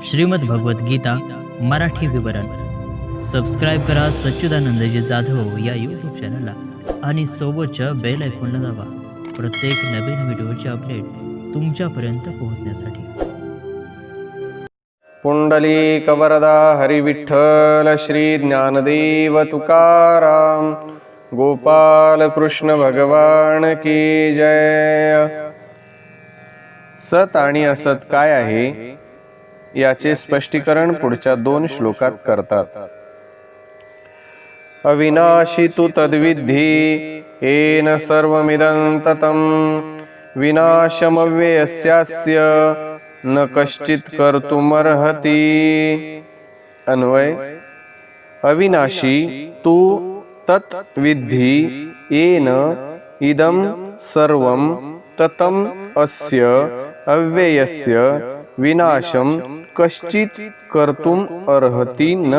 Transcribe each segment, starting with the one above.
श्रीमद भगवत गीता मराठी विवरण। सबस्क्राईब करा सच्चिदानंदजी जाधव या यूट्यूब चॅनलला आणि सोबतच्या बेल आयकॉनला दाबा प्रत्येक नवीन व्हिडिओचे अपडेट तुमच्यापर्यंत पोहोचण्यासाठी। पुंडलिक वरदा हरी विठ्ठल श्री ज्ञानदेव तुकाराम गोपाल कृष्ण भगवान की जय। सत आणि असत काय आहे याचे स्पष्टीकरण पुढच्या 2 श्लोकात करतात। अविनाशी तु तद्विद्धि येन सर्वमिदं ततं विनाशमव्ययस्यास्य न कश्चित् कर्तुमर्हति। अन्वय, अविनाशी तु तत् विद्धि येन इदं सर्वं ततं अस्य अव्ययस्य विनाशम कश्चित् कर्तुम अर्हति न।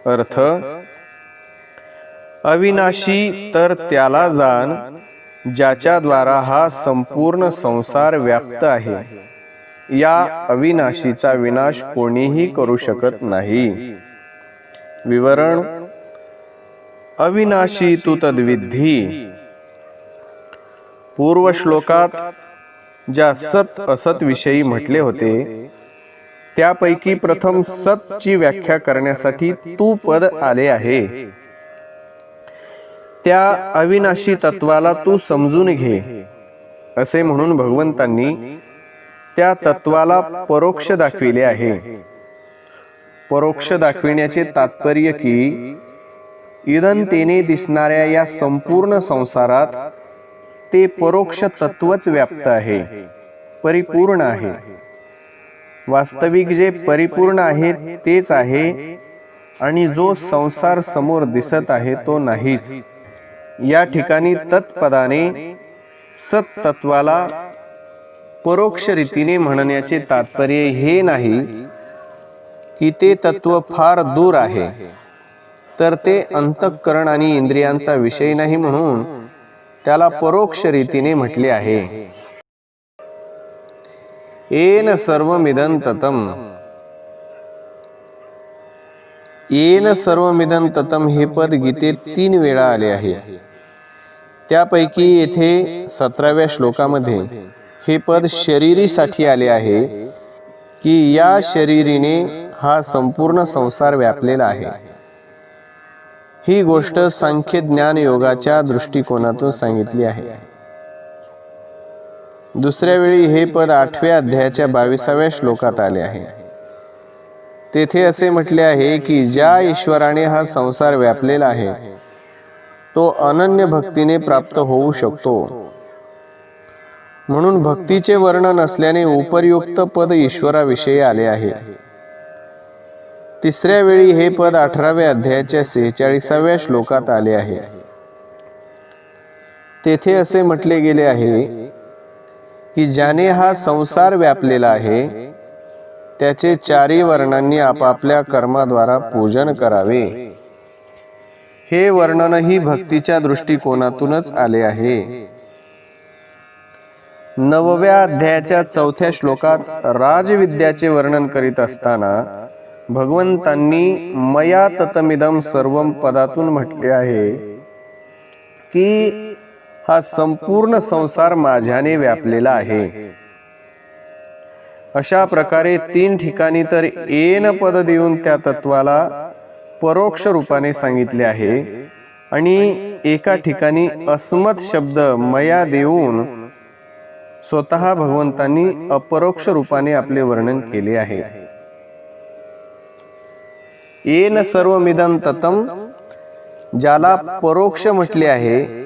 अर्थ, अविनाशी तर त्याला जाण ज्याच्या द्वारा हा संपूर्ण संसार व्याप्त आहे। या अविनाशीचा विनाश कोणीही करू शकत नाही। विवरण, अविनाशी तु तद्विद्धि। पूर्व श्लोकात ज्या सत असत विषयी म्हटले होते त्यापैकी प्रथम सतची व्याख्या करण्यासाठी तू पद आले आहे। त्या अविनाशी तत्वाला तू समजून घे असे म्हणून भगवंतांनी त्या तत्वाला परोक्ष दाखविले आहे। परोक्ष दाखविण्याचे तात्पर्य की इदंतेने दिसणाऱ्या या संपूर्ण संसारात ते परोक्ष तत्वच व्याप्त आहे, परिपूर्ण आहे। वास्तविक जे परिपूर्ण आहे तेच आहे आणि जो संसार समोर दिसत आहे तो नाहीच। या ठिकाणी तत्पदाने सत तत्वाला परोक्ष रीतीने म्हणण्याचे तात्पर्य हे नाही की ते तत्व फार दूर आहे, तर ते अंतःकरण आणि इंद्रियांचा विषय नाही म्हणून त्याला परोक्ष रीतीने म्हटले आहे। येन सर्वमिदं ततं। येन सर्वमिदं ततं हे पद गीतेत 3 वेळा आले आहे। त्यापैकी येथे 17व्या श्लोकामध्ये हे पद शरीरीसाठी आले आहे की या शरीरीने हा संपूर्ण संसार व्यापलेला आहे। ही गोष्ट सांख्य ज्ञान योगाच्या दृष्टिकोनातून सांगितली आहे। दुसऱ्या वेळी हे पद 8व्या अध्यायाच्या 22व्या श्लोकात आले आहे। तेथे असे म्हटले आहे की ज्या ईश्वराने हा संसार व्यापलेला आहे तो अनन्य भक्तीने प्राप्त होऊ शकतो। म्हणून भक्तीचे वर्णन असल्याने उपर्युक्त पद ईश्वराविषयी आले आहे। तिसऱ्या वेळी हे पद 18व्या अध्यायाच्या 46व्या श्लोकात आले आहे। तेथे असे म्हटले गेले आहे की ज्याने हा संसार व्यापलेला आहे त्याचे 4 वर्णांनी आपापल्या कर्माद्वारा पूजन करावे। हे वर्णनही भक्तीच्या दृष्टिकोनातूनच आले आहे। 9व्या अध्यायाच्या 4थ्या श्लोकात राजविद्याचे वर्णन करीत असताना भगवंतांनी मया ततमिदं सर्वं पदातून म्हटले आहे की हा संपूर्ण संसार माझ्याने व्यापलेला आहे। अशा प्रकारे 3 ठिकाणी तर येन पद देऊन त्या तत्वाला परोक्ष रूपाने सांगितले आहे आणि एका ठिकाणी अस्मत् शब्द मया देऊन स्वतः भगवंतांनी अपरोक्ष रूपाने आपले वर्णन केले आहे। येन सर्वमिदं ततं ज्याला परोक्ष म्हटले आहे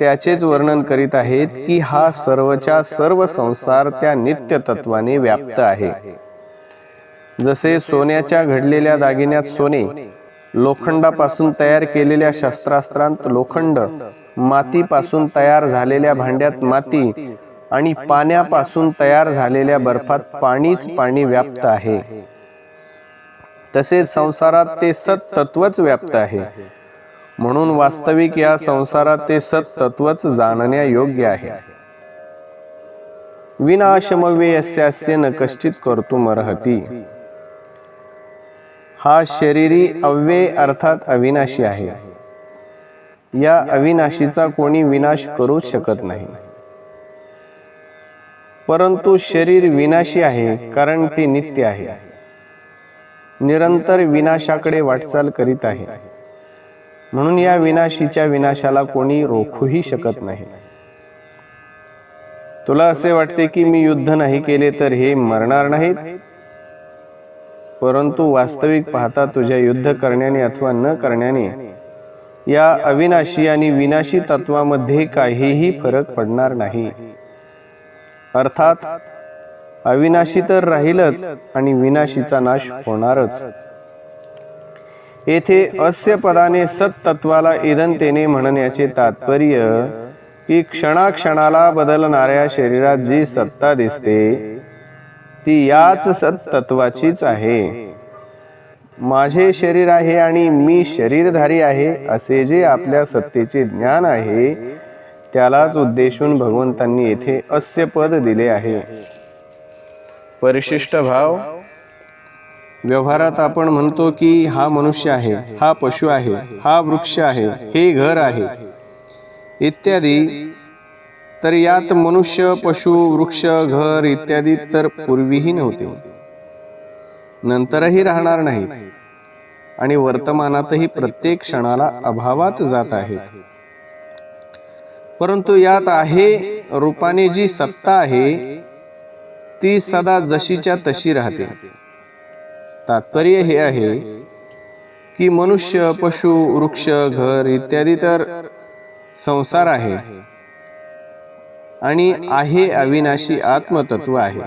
त्याचेच वर्णन करीत आहेत की हा सर्वच्या सर्व संसार त्या नित्य तत्वाने व्याप्त आहे। जसे सोन्याच्या घडलेल्या दागिन्यात सोने, लोखंडापासून तयार केलेल्या शस्त्रास्त्रांत लोखंड, मातीपासून तयार झालेल्या भांड्यात माती आणि पाण्यापासून तयार झालेल्या बर्फात पाणीच पाणी व्याप्त आहे, तसेच संसारात ते सत तत्वच व्याप्त आहे। म्हणून वास्तविक या संसारात ते सत तत्वच जाणण्यायोग्य आहे। विनाशमव्ययस्यास्य न कश्चित कर्तुमर्हति। हा शरीरी अव्यय अर्थात अविनाशी आहे। या अविनाशीचा कोणी विनाश करूच शकत नाही। परंतु शरीर विनाशी आहे कारण ते नित्य आहे, निरंतर विनाशाकडे वाटचाल करीत आहे। म्हणून या विनाशीच्या विनाशाला कोणी रोखूही शकत नाही। तुला असे वाटते की मी युद्ध नाही केले तर हे मरणार नाहीत, परंतु वास्तविक पाहता तुझ्या युद्ध करण्याने अथवा न करण्याने या अविनाशी आणि विनाशी तत्वामध्ये काहीही फरक पडणार नाही। अर्थात अविनाशी तर राहीलच आणि विनाशीचा नाश होणारच। येथे अस्य पदाने सत तत्वाला इदंतेने म्हणण्याचे तात्पर्य की क्षणाक्षणाला बदलणाऱ्या शरीरात जी सत्ता दिसते ती याच सत तत्वाचीच आहे। माझे शरीर आहे आणि मी शरीरधारी आहे असे जे आपल्या सत्तेचे ज्ञान आहे त्यालाच उद्देशून भगवंतांनी येथे अस्य पद दिले आहे। परिशिष्ट भाव। व्यवहारात आपण म्हणतो की हा मनुष्य आहे, हा पशु आहे, हा वृक्ष आहे, हे घर आहे इत्यादी। तर यात मनुष्य, पशु, वृक्ष, घर इत्यादी तर पूर्वीही नव्हते, नंतरही राहणार नाही आणि वर्तमानातही प्रत्येक क्षणाला अभावात जात आहेत। परंतु यात आहे रूपाने जी सत्ता आहे ती सदा जशीच्या तशी राहते। तात्पर्य हे आहे की मनुष्य, पशु, वृक्ष, घर इत्यादी तर संसार आहे आणि आहे अविनाशी आत्मतत्व आहे।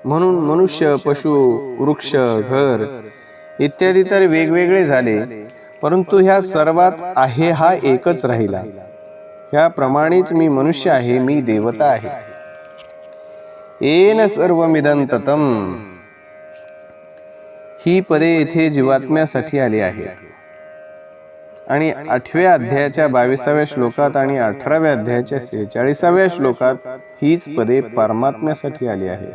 म्हणून मनुष्य, पशु, वृक्ष, घर इत्यादी तर वेगवेगळे झाले, परंतु ह्या सर्वात आहे हा एकच राहिला। ह्याप्रमाणेच मी मनुष्य आहे, मी देवता आहे। येन सर्वमिदं ततं ही पदे येथे जीवात्म्यासाठी आली आहेत आणि 8व्या अध्यायाच्या 22व्या श्लोकात आणि 18व्या अध्यायाच्या 46व्या श्लोकात हीच पदे परमात्म्यासाठी आली आहे।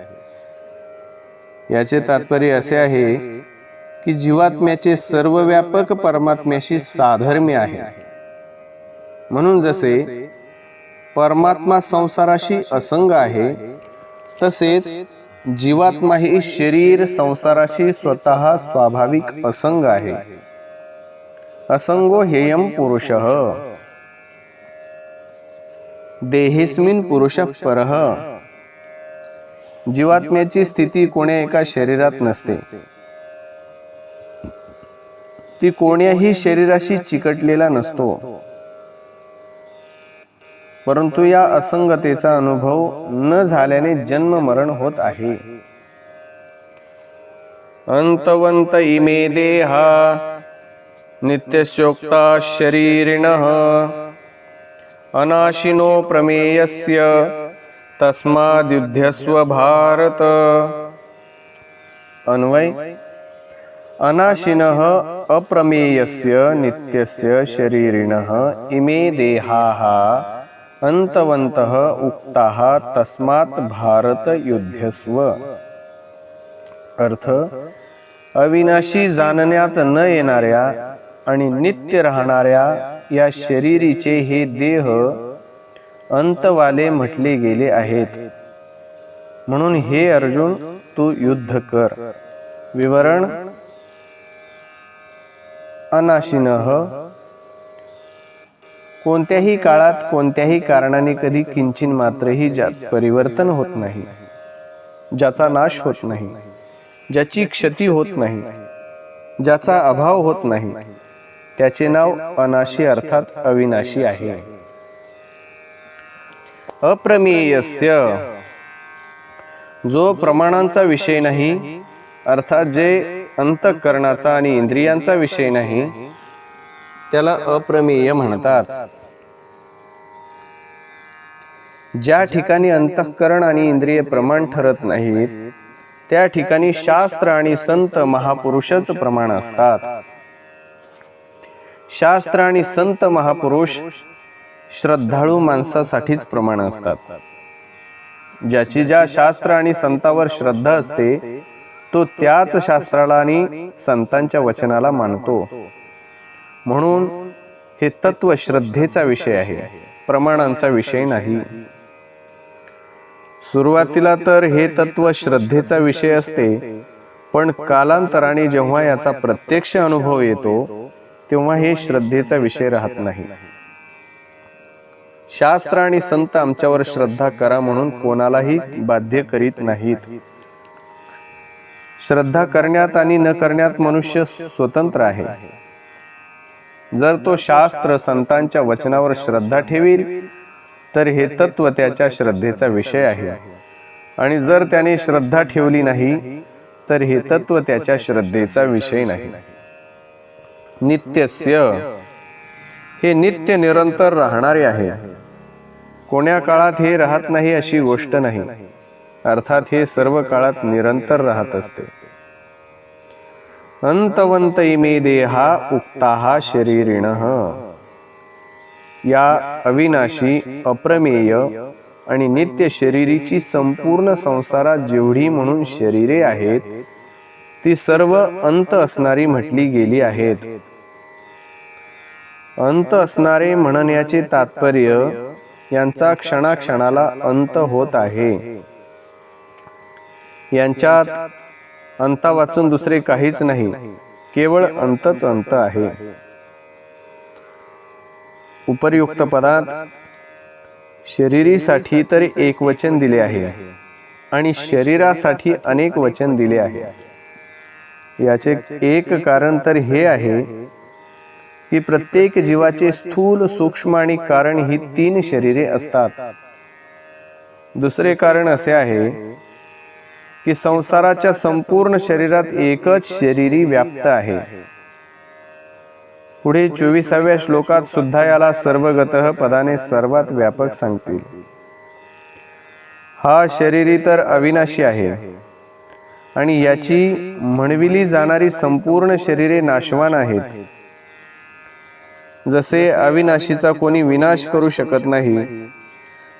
याचे तात्पर्य असे आहे की जीवात्म्याचे सर्वव्यापक परमात्म्याशी साधर्म्य आहे। म्हणून जसे परमात्मा संसाराशी असंग आहे तसेच जीवात्मा ही शरीर संसाराशी स्वतः स्वाभाविक असंग आहे। असंगो हेयम पुरुषः देहेस्मिन् पुरुषः परः। जीवात्म्याची स्थिती कोण्या एका शरीरात नसते, ती कोण्याही शरीराशी चिकटलेला नसतो, परंतु या असंगतेचा अनुभव न झाल्याने जन्म मरण होत आहे। अंतवंत इमे देहा नित्यशोक्ता शरीरिणः अनाशिनो प्रमेयस्य तस्माद्युध्यस्व भारत। अन्वय। अनाशिनः अप्रमेयस्य नित्यस्य शरीरिणः इमे देहाः अंतवन्तः उक्ताः तस्मात् भारत युध्यस्व। अर्थ, अविनाशी जाणण्यात न येणाऱ्या आणि नित्य राहणाऱ्या या शरीरीचे हे देह अंतवाले म्हटले गेले आहेत, म्हणून हे अर्जुन तू युद्ध कर। विवरण। अनाशिनः कोणत्याही काळात कोणत्याही कारणाने कधी किंचिन मात्रही ज्यात परिवर्तन होत नाही, ज्याचा नाश होत नाही, ज्याची क्षती होत नाही, ज्याचा अभाव होत नाही, त्याचे नाव अनाशी अर्थात अविनाशी आहे। अप्रमेयस्य जो प्रमाणांचा विषय नाही, अर्थात जे अंतःकरणाचा आणि इंद्रियांचा विषय नाही, त्याला अप्रमेय म्हणतात। ज्या ठिकाणी अंतःकरण आणि इंद्रिय प्रमाण ठरत नाहीत त्या ठिकाणी शास्त्र आणि संत महापुरुषच प्रमाण असतात। शास्त्र आणि संत महापुरुष श्रद्धाळू माणसासाठीच प्रमाण असतात। ज्याची ज्या शास्त्र आणि संतावर श्रद्धा असते तो त्याच शास्त्राला आणि संतांच्या वचनाला मानतो. म्हणून हे तत्व श्रद्धेचा विषय आहे, प्रमाणांचा विषय नाही. सुरुवातीला तर हे तत्व श्रद्धेचा विषय असते, पण कालांतराने जेव्हा याचा प्रत्यक्ष अनुभव येतो तेव्हा हे श्रद्धेचा विषय राहत नाही. शास्त्र आणि संत आमच्यावर श्रद्धा करा म्हणून कोणालाही बाध्य करीत नाहीत. श्रद्धा करण्यात आणि न करण्यात मनुष्य स्वतंत्र आहे. जर तो शास्त्र संतांच्या वचनावर श्रद्धा ठेवील तर हे तत्व त्याच्या श्रद्धेचा विषय आहे, आणि जर त्याने श्रद्धा ठेवली नाही तर हे तत्व त्याच्या श्रद्धेचा विषय नाही. नित्यस्य हे नित्य निरंतर राहणारे आहे. कोण्या काळात हे राहत नाही अशी गोष्ट नाही, अर्थात हे सर्व काळात निरंतर राहत असते. अंतवंत इमे देहा उक्ताहा शरीरिणः. या अविनाशी, अप्रमेय आणि नित्य शरीरीची संपूर्ण संसारात जेवढी म्हणून शरीरे आहेत ती सर्व अंत असणारी म्हटली गेली आहेत. अंत असणारे म्हणण्याचे तात्पर्य यांचा क्षणाक्षणाला अंत होत आहे. यांच्यात अंता वाचून दुसरे काहीच नाही, केवळ अंतच अंत आहे. उपर्युक्त पदात शरीरीसाठी तर एक वचन दिले आहे आणि शरीरासाठी अनेक वचन दिले आहे. याचे एक कारण तर हे आहे की प्रत्येक जीवाचे स्थूल, सूक्ष्म आणि कारण ही 3 शरीरे असतात. दुसरे कारण असे आहे की संसाराच्या संपूर्ण शरीरात एकच शरीरी व्याप्त आहे. पुढे 24व्या श्लोकात सुद्धा याला सर्वगतः पदाने सर्वात व्यापक सांगतील. हा शरीरी तर अविनाशी आहे आणि याची म्हणविली जाणारी संपूर्ण शरीरे नाशवान आहेत. जसे अविनाशीचा कोणी विनाश करू शकत नाही,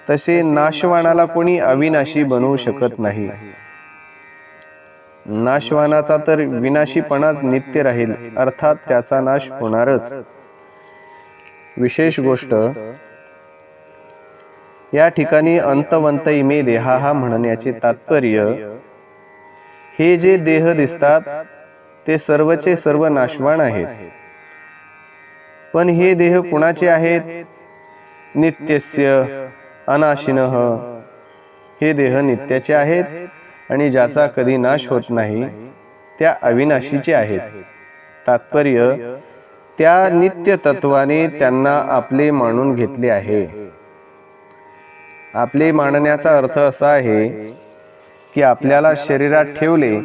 तसे नाशवानाला कोणी अविनाशी बनवू शकत नाही. नाशवानाचा तर विनाशीपणाच नित्य राहील, अर्थात त्याचा नाश होणारच. विशेष गोष्ट या ठिकाणी अंतवंत इमे देहा हा म्हणण्याचे तात्पर्य हे जे देह दिसतात ते सर्वचे सर्व नाशवान आहेत. पण हे देह कुणाचे आहेत? नित्यस्य अनाशिनः. हे देह नित्याचे आहेत आणि ज्याचा कधी नाश होत नाही त्या अविनाशीचे आहेत. तात्पर्य त्या नित्य तत्वाने त्यांना आपले मानून घेतले आहे. आपले मानण्याचा अर्थ असा आहे की आपल्याला शरीरात ठेवले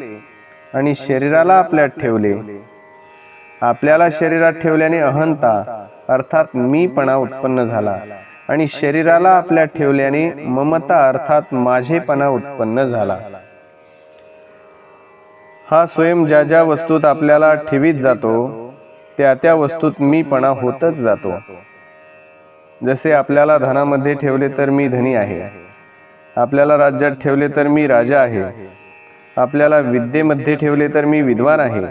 आणि शरीराला आपल्यात ठेवले. आपल्याला शरीरात ठेवल्याने अहंता अर्थात मीपणा उत्पन्न झाला आणि शरीराला आपल्यात ठेवल्याने ममता अर्थात माझेपणा उत्पन्न झाला. हा स्वयं ज्या ज्या वस्तूत आपल्याला ठेवीत जातो त्या त्या वस्तूत मीपणा होतच जातो. जसे आपल्याला धनामध्ये ठेवले तर मी धनी आहे, आपल्याला राज्यात ठेवले तर मी राजा आहे, आपल्याला विद्येमध्ये ठेवले तर मी विद्वान आहे,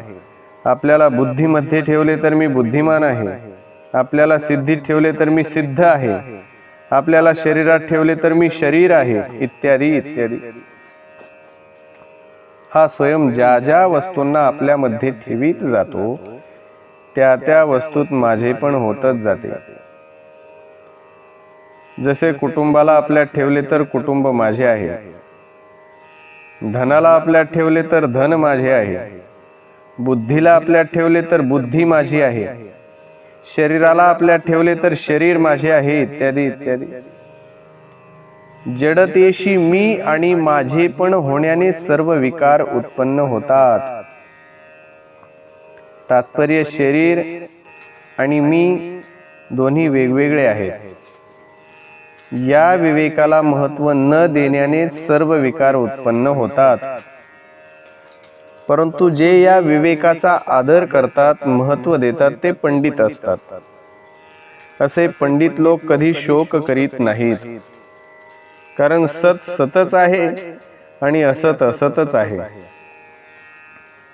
आपल्याला बुद्धीमध्ये ठेवले तर मी बुद्धिमान आहे, आपल्याला सिद्धीत ठेवले तर मी सिद्ध आहे, आपल्याला शरीरात ठेवले तर मी शरीर आहे, इत्यादी इत्यादी. हा स्वयं ज्या ज्या वस्तूंना आपल्यामध्ये ठेवीत जातो त्या त्या वस्तूत माझे पण होतच जाते. जसे कुटुंबाला आपल्यात ठेवले तर कुटुंब माझे आहे, धनाला आपल्यात ठेवले तर धन माझे आहे, बुद्धीला आपल्यात ठेवले तर बुद्धी माझी आहे, शरीराला आपल्यात ठेवले तर शरीर माझे आहे, इत्यादी इत्यादी. जडतेशी मी आणि माझे पण होण्याने सर्व विकार उत्पन्न होतात. तात्पर्य शरीर आणि मी दोन्ही वेगवेगळे आहेत. या विवेकाला महत्व न देण्याने सर्व विकार उत्पन्न होतात. परंतु जे या विवेकाचा आदर करतात, महत्व देतात ते पंडित असतात. असे पंडित लोक कधी शोक करीत नाहीत. कारण सत सतच आहे आणि असत असतच आहे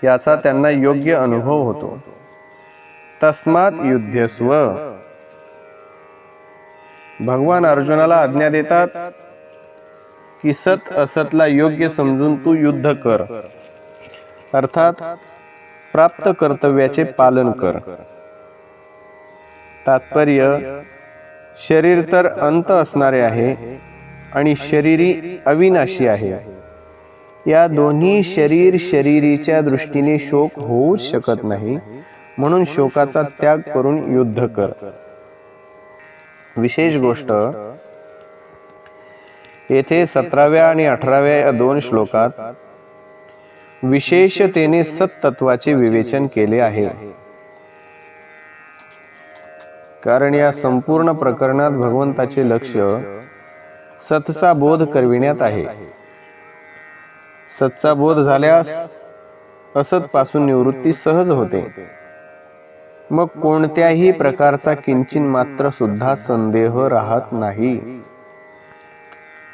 याचा त्यांना योग्य अनुभव होतो. तस्मात युध्यस्व. भगवान अर्जुनाला आज्ञा देतात की सत असतला योग्य समजून तू युद्ध कर, अर्थात प्राप्त कर्तव्याचे पालन कर. तात्पर्य, शरीर तर अंत असणारे आहे आणि शरीरी अविनाशी आहे. या दोन्ही शरीर शरीरीच्या दृष्टीने शोक होऊच शकत नाही, म्हणून शोकाचा त्याग करून युद्ध कर. विशेष गोष्ट, येथे 17व्या आणि 18व्या या 2 श्लोकात विशेषतेने सत्तत्वाचे विवेचन केले आहे. कारण या संपूर्ण प्रकरणात भगवंताचे लक्ष सतचा बोध करविण्यात आहे. सतचा बोध झाल्यास असत पासून निवृत्ती सहज होते. मग कोणत्याही प्रकारचा किंचिन मात्र सुद्धा संदेह राहत नाही.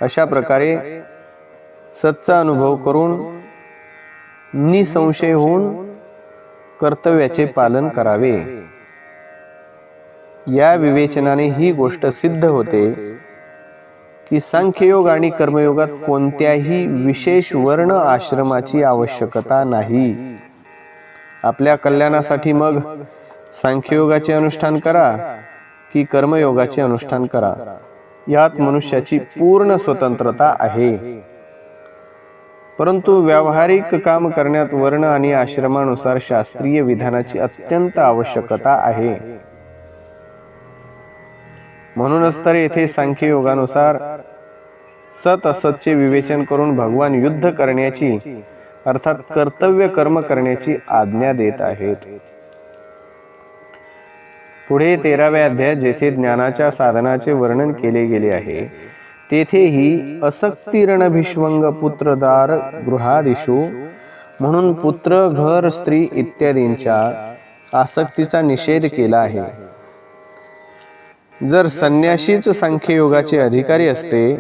अशा प्रकारे सतचा अनुभव करून निसंशय होऊन कर्तव्याचे पालन करावे. या विवेचनाने ही गोष्ट सिद्ध होते की सांख्ययोग आणि कर्मयोगात कोणत्याही विशेष वर्ण आश्रमाची आवश्यकता नाही. आपल्या कल्याणासाठी मग सांख्ययोगाचे अनुष्ठान करा की कर्मयोगाचे अनुष्ठान करा, यात मनुष्याची पूर्ण स्वतंत्रता आहे. परंतु व्यावहारिक काम करण्यात वर्ण आणि आश्रमानुसार शास्त्रीय विधानाची अत्यंत आवश्यकता आहे. म्हणूनच तर येथे सांख्ययोगानुसार सत असतचे विवेचन करून भगवान युद्ध करण्याची, अर्थात कर्तव्य कर्म करण्याची आज्ञा देत आहेत. पुढे 13व्या अध्यायात जेथे ज्ञानाच्या साधनाचे वर्णन केले गेले आहे, तेथेही असक्तिरणभिष्वंग पुत्रदार गृहादिषु म्हणून पुत्र, घर, स्त्री इत्यादींच्या आसक्तीचा निषेध केला आहे. जर संन्याशीच सांख्ययोगाचे अधिकारी असते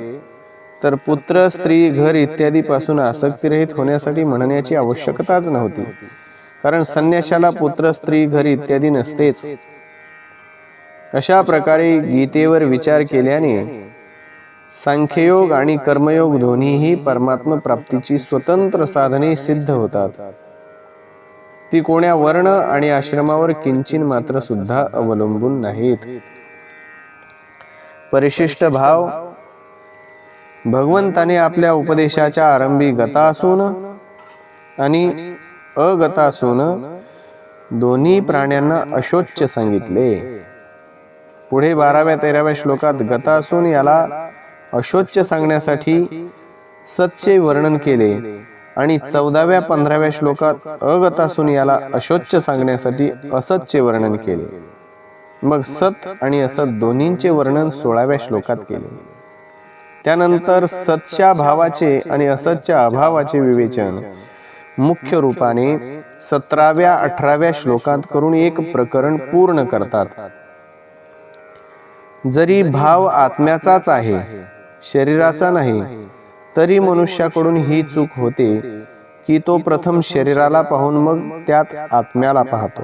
तर पुत्र, स्त्री, घर इत्यादी पासून आसक्तीरहित होण्यासाठी म्हणण्याची आवश्यकताच नव्हती. कारण संन्याशाला पुत्र, स्त्री, घर इत्यादी नसतेच. अशा प्रकारे गीतेवर विचार केल्याने सांख्ययोग आणि कर्मयोग दोन्हीही परमात्म प्राप्तीची स्वतंत्र साधने सिद्ध होतात. ती कोण्या वर्ण आणि आश्रमावर किंचिन मात्र सुद्धा अवलंबून नाहीत. परिशिष्ट भाव. भगवंताने आपल्या उपदेशाच्या आरंभी गतासून आणि अगतासून दोन्ही प्राण्यांना अशोच्य सांगितले. पुढे 12व्या-13व्या श्लोकात गतासून याला अशोच्य सांगण्यासाठी सतचे वर्णन केले आणि 14व्या-15व्या श्लोकात अगतासून याला अशोच्य सांगण्यासाठी असतचे वर्णन केले. मग सत आणि असत दोन्हींचे वर्णन 16व्या श्लोकात केले. त्यानंतर सतच्या भावाचे आणि असतच्या अभावाचे विवेचन मुख्य रूपाने 17व्या-18व्या श्लोकात करून एक प्रकरण पूर्ण करतात. जरी भाव आत्म्याचाच आहे, शरीराचा नाही, तरी मनुष्याकडून ही चूक होते की तो प्रथम शरीराला पाहून मग त्यात आत्म्याला पाहतो.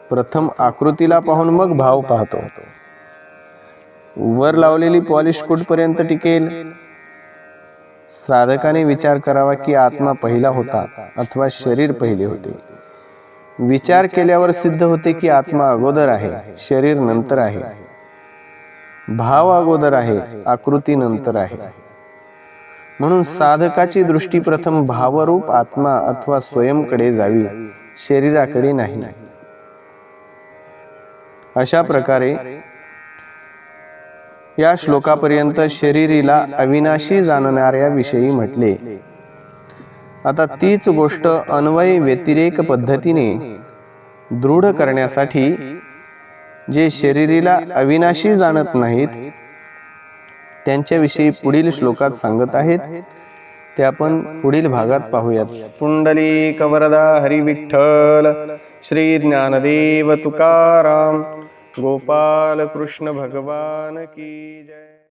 प्रथम आकृतीला पाहून मग भाव पाहतो. वर लावलेली पॉलिश कुठपर्यंत टिकेल? साधकाने विचार करावा की आत्मा पहिला होता अथवा शरीर पहिले होते. विचार केल्यावर सिद्ध होते की आत्मा अगोदर आहे, शरीर नंतर आहे. भाव अगोदर आहे, आकृती नंतर आहे. म्हणून साधकाची दृष्टी प्रथम भावरूप आत्मा अथवा स्वयंकडे जावी, शरीराकडे नाही. अशा प्रकारे या श्लोकापर्यंत शरीरीला अविनाशी जाणणाऱ्या विषयी म्हटले. आता तीच गोष्ट अन्वय व्यतिरेक पद्धतीने दृढ करण्यासाठी जे शरीरीला अविनाशी जाणत नाहीत त्यांच्याविषयी पुढील श्लोकात सांगत आहेत, ते आपण पुढील भागात पाहूयात. पुंडलिक वरदा हरी विठ्ठल. श्री ज्ञानदेव तुकाराम. गोपाल कृष्ण भगवान की जय.